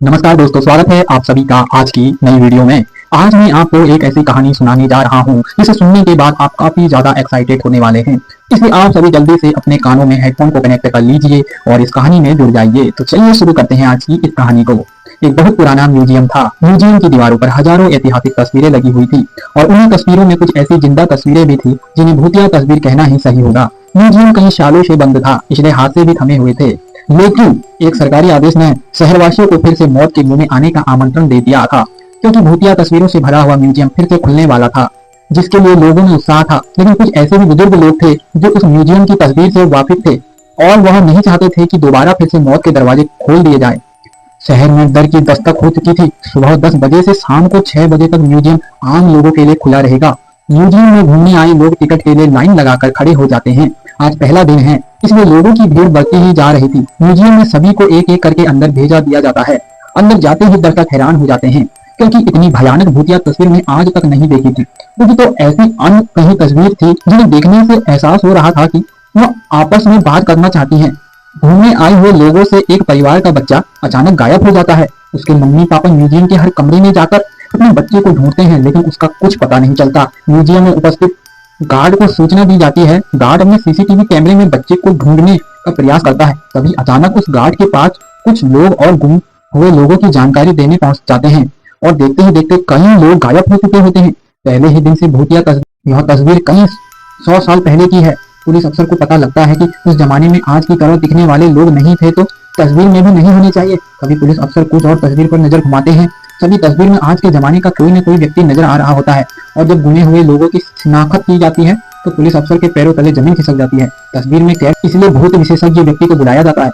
नमस्कार दोस्तों, स्वागत है आप सभी का आज की नई वीडियो में। आज मैं आपको एक ऐसी कहानी सुनाने जा रहा हूँ जिसे सुनने के बाद आप काफी ज्यादा एक्साइटेड होने वाले हैं। इसलिए आप सभी जल्दी से अपने कानों में हेडफोन को कनेक्ट कर लीजिए और इस कहानी में जुड़ जाइए। तो चलिए शुरू करते हैं आज की इस कहानी को। एक बहुत पुराना म्यूजियम था। म्यूजियम की दीवारों पर हजारों ऐतिहासिक तस्वीरें लगी हुई थी और उन्हीं तस्वीरों में कुछ ऐसी जिंदा तस्वीरें भी थी जिन्हें भूतिया तस्वीर कहना ही सही होगा। म्यूजियम कई सालों से बंद था, इसलिए हादसे भी थमे हुए थे, लेकिन एक सरकारी आदेश ने शहरवासियों को फिर से मौत के मुंह में आने का आमंत्रण दे दिया था, क्योंकि भूतिया तस्वीरों से भरा हुआ म्यूजियम फिर से खुलने वाला था, जिसके लिए लोगों में उत्साह था। लेकिन कुछ ऐसे भी बुजुर्ग लोग थे जो उस म्यूजियम की तस्वीर से वाकिफ थे और वह नहीं चाहते थे कि दोबारा फिर से मौत के दरवाजे खोल दिए जाए। शहर में डर की दस्तक हो चुकी थी। सुबह 10 बजे से शाम को 6 बजे तक म्यूजियम आम लोगों के लिए खुला रहेगा। म्यूजियम में घूमने आए लोग टिकट के लिए लाइन लगाकर खड़े हो जाते हैं। आज पहला दिन है, इसलिए लोगों की भीड़ बढ़ती ही जा रही थी। म्यूजियम में सभी को एक एक करके अंदर भेजा दिया जाता है। अंदर जाते ही दर्शक हैरान हो जाते हैं, क्योंकि इतनी भयानक भूतिया तस्वीर में आज तक नहीं देखी थी। क्योंकि तो ऐसी अन्य कहीं तस्वीर थी जिन्हें देखने से एहसास हो रहा था कि वह आपस में बात करना चाहती हैं। घूमने आए हुए लोगों से एक परिवार का बच्चा अचानक गायब हो जाता है। उसके मम्मी पापा म्यूजियम के हर कमरे में जाकर अपने बच्चे को ढूंढते हैं, लेकिन उसका कुछ पता नहीं चलता। म्यूजियम में उपस्थित गार्ड को सूचना दी जाती है। गार्ड अपने सीसीटीवी कैमरे में बच्चे को ढूंढने का प्रयास करता है। तभी अचानक उस गार्ड के पास कुछ लोग और गुम हुए लोगों की जानकारी देने पहुंच जाते हैं और देखते ही देखते कई लोग गायब हो चुके होते हैं। पहले ही दिन से भूतिया यह तस्वीर कई 100 साल पहले की है। पुलिस अफसर को पता लगता है कि उस जमाने में आज की तरह दिखने वाले लोग नहीं थे, तो तस्वीर में भी नहीं होने चाहिए। कभी पुलिस अफसर कुछ और तस्वीर पर नजर घुमाते हैं। सभी तस्वीर में आज के जमाने का कोई न कोई व्यक्ति नजर आ रहा होता है और जब गुमे हुए लोगों की शिनाख्त की जाती है तो पुलिस अफसर के पैरों तले जमीन खिसक जाती है। तस्वीर में कैद इसलिए भूत विशेषज्ञ व्यक्ति को बुलाया जाता है।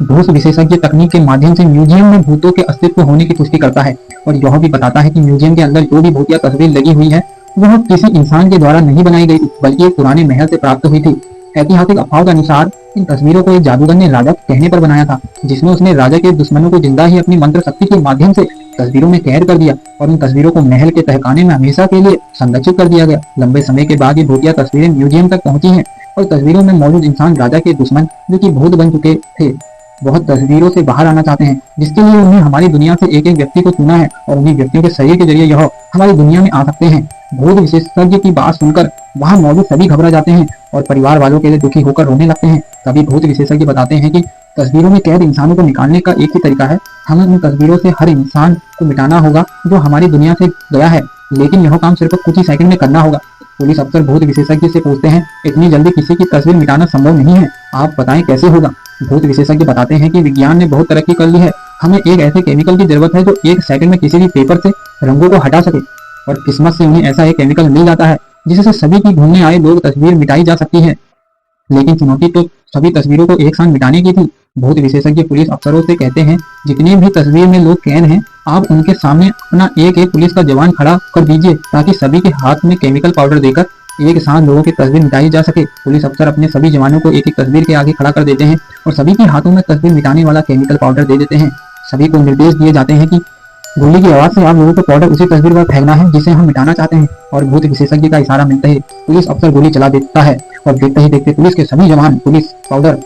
भूत विशेषज्ञ तकनीक के माध्यम से म्यूजियम में भूतों के अस्तित्व होने की पुष्टि करता है और यह भी बताता है कि म्यूजियम के अंदर जो भी भूतिया तस्वीर लगी हुई है वह किसी इंसान के द्वारा नहीं बनाई गई थी, बल्कि एक पुराने महल से प्राप्त हुई थी। ऐतिहासिक अफवाह के अनुसार इन तस्वीरों को एक जादूगर ने राजा के कहने पर बनाया था, जिसमें उसने राजा के दुश्मनों को जिंदा ही अपनी मंत्र शक्ति के माध्यम से तस्वीरों में कैद कर दिया और उन तस्वीरों को महल के तहखाने में हमेशा के लिए संरक्षित कर दिया गया। लंबे समय के बाद ये भूतिया तस्वीरें म्यूजियम तक पहुंची हैं और तस्वीरों में मौजूद इंसान राजा के दुश्मन जो कि भूत बन चुके थे, बहुत तस्वीरों से बाहर आना चाहते हैं, जिसके लिए उन्हें हमारी दुनिया से एक एक व्यक्ति को चुना है और उन्हीं व्यक्तियों के शरीर के जरिए यह हमारी दुनिया में आ सकते हैं। भूत विशेषज्ञ की बात सुनकर वहां मौजूद सभी घबरा जाते हैं और परिवार वालों के लिए दुखी होकर रोने लगते हैं। तभी भूत विशेषज्ञ बताते हैं कि तस्वीरों में कैद इंसानों को निकालने का एक ही तरीका है, हमें उन तस्वीरों से हर इंसान को मिटाना होगा जो हमारी दुनिया से गया है, लेकिन यह काम सिर्फ कुछ ही सेकंड में करना होगा। पुलिस अफसर भूत विशेषज्ञ से पूछते हैं, इतनी जल्दी किसी की तस्वीर मिटाना संभव नहीं है, आप बताएं कैसे होगा। भूत विशेषज्ञ बताते हैं कि विज्ञान ने बहुत तरक्की कर ली है, हमें एक ऐसे केमिकल की जरूरत है जो एक सेकंड में किसी भी पेपर से रंगों को हटा सके, और किस्मत से उन्हें ऐसा एक केमिकल मिल जाता है जिससे सभी की घूमने आए लोग तस्वीर मिटाई जा सकती है। लेकिन चुनौती तो सभी तस्वीरों को एक साथ मिटाने की थी। भूत विशेषज्ञ पुलिस अफसरों से कहते हैं, जितने भी तस्वीर में लोग कैद हैं आप उनके सामने अपना एक एक पुलिस का जवान खड़ा कर दीजिए, ताकि सभी के हाथ में केमिकल पाउडर देकर एक साथ लोगों की तस्वीर मिटाई जा सके। पुलिस अफसर अपने सभी जवानों को एक एक तस्वीर के आगे खड़ा कर देते हैं और सभी के हाथों में तस्वीर मिटाने वाला केमिकल पाउडर दे देते हैं। सभी को निर्देश दिए जाते हैं कि गोली की आवाज से आप लोगों को पाउडर उसी तस्वीर पर फेंकना है जिसे हम मिटाना चाहते हैं। और भूत विशेषज्ञ का इशारा मिलते ही पुलिस अफसर गोली चला देता है और देखते ही देखते पुलिस के सभी जवान पुलिस पाउडर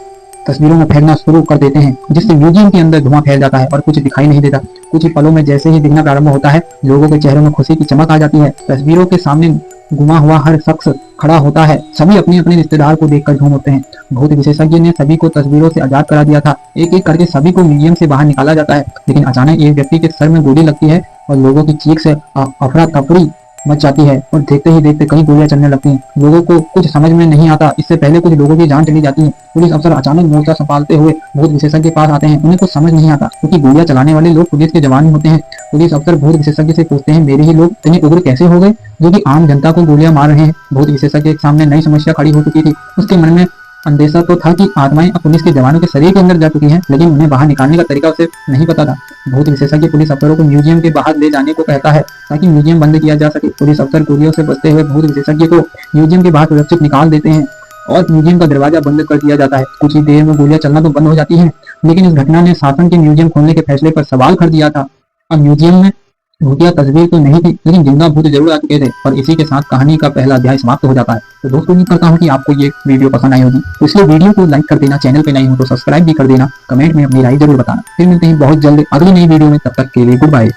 तस्वीरों में फेंकना शुरू कर देते हैं, जिससे म्यूजियम के अंदर धुआं फैल जाता है और कुछ दिखाई नहीं देता। कुछ ही पलों में जैसे ही दिखना प्रारंभ होता है, लोगों के चेहरों में खुशी की चमक आ जाती है। तस्वीरों के सामने गुमा हुआ हर शख्स खड़ा होता है। सभी अपने अपने रिश्तेदार को देखकर झूम उठते हैं। भूत विशेषज्ञ ने सभी को तस्वीरों से आजाद करा दिया था। एक एक करके सभी को म्यूजियम से बाहर निकाला जाता है, लेकिन अचानक एक व्यक्ति के सर में गोली लगती है और लोगों की चीख से अफरा तफरी मच जाती है और देखते ही देखते कई गोलियां चलने लगती हैं। लोगों को कुछ समझ में नहीं आता, इससे पहले कुछ लोगों की जान चली जाती है। पुलिस अफसर अचानक मोर्चा संभालते हुए भूत विशेषज्ञ के पास आते हैं। उन्हें कुछ समझ नहीं आता, क्योंकि गोलियां चलाने वाले लोग पुलिस के जवान ही होते हैं। पुलिस अफसर भूत विशेषज्ञ से पूछते हैं, मेरे ही लोग इतने उग्र कैसे हो गए जो कि आम जनता को गोलियां मार रहे हैं। भूत विशेषज्ञ के सामने नई समस्या खड़ी हो चुकी थी। उसके मन में अंदेशा तो था कि आत्माएं अब पुलिस के जवानों के शरीर के अंदर जा चुकी हैं, लेकिन उन्हें बाहर निकालने का तरीका उसे नहीं पता था। भूत विशेषज्ञ पुलिस अफसरों को म्यूजियम के बाहर ले जाने को कहता है ताकि म्यूजियम बंद किया जा सके। पुलिस अफसर गोलियों से बचते हुए भूत विशेषज्ञ को म्यूजियम के बाहर सुरक्षित निकाल देते हैं और म्यूजियम का दरवाजा बंद कर दिया जाता है। कुछ ही देर में गोलियां चलना तो बंद हो जाती हैं, लेकिन इस घटना ने शासन के म्यूजियम खोलने के फैसले पर सवाल खड़ा दिया था। अब म्यूजियम में भूतिया तस्वीर तो नहीं थी, लेकिन जिंदा भूत जरूर आ चुके थे। और इसी के साथ कहानी का पहला अध्याय समाप्त हो जाता है। तो दोस्तों, उम्मीद करता हूँ कि आपको ये वीडियो पसंद आई होगी। तो इसलिए वीडियो को लाइक कर देना, चैनल पे नहीं हो तो सब्सक्राइब भी कर देना, कमेंट में अपनी राय जरूर बताना। फिर मिलते हैं बहुत जल्द अगली नई वीडियो में, तब तक के लिए गुड बाय।